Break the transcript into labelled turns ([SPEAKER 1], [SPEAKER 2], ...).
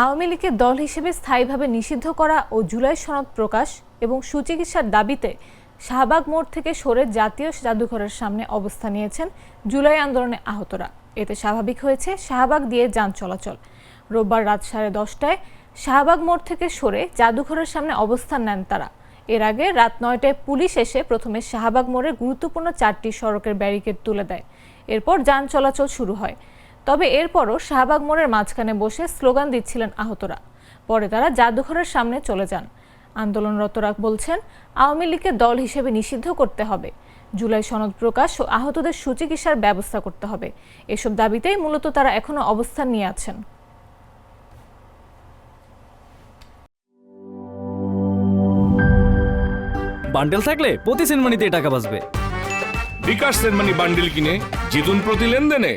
[SPEAKER 1] আওয়ামী লীগের দল হিসেবে স্থায়ীভাবে নিষিদ্ধ করা ও জুলাই সনদ প্রকাশ এবং সুচিকিৎসার দাবিতে শাহবাগ মোড় থেকে সরে জাতীয় জাদুঘরের সামনে অবস্থান নিয়েছেন জুলাই আন্দোলনে আহতরা। এতে স্বাভাবিক হয়েছে শাহবাগ দিয়ে যান চলাচল। রোববার রাত 10:30টায় শাহবাগ মোড় থেকে সরে জাদুঘরের সামনে অবস্থান নেন তারা। এর আগে রাত 9টায় পুলিশ এসে প্রথমে শাহবাগ মোড়ে গুরুত্বপূর্ণ 4টি সড়কের ব্যারিকেড তুলে দেয়। এরপর যান চলাচল শুরু হয়। তবে এরপরও শাহবাগ মোড়ের মাঝখানে বসে স্লোগান দিচ্ছিলেন আহতরা। পরে তারা জাদুঘরের সামনে চলে যান। আন্দোলনরতরা বলছেন, আওয়ামী লীগকে দল হিসেবে নিষিদ্ধ করতে হবে, জুলাই সনদ প্রকাশ ও আহতদের সুচিকিৎসার ব্যবস্থা করতে হবে। এসব দাবিতেই মূলত তারা এখনো অবস্থান নিয়ে আছেন।
[SPEAKER 2] বান্ডেল থাকলে প্রতি সেনমানিতে টাকা বাঁচবে।
[SPEAKER 3] বিকাশ সেনমানি বান্ডেল কিনে জিতুন প্রতি লেনদেনে।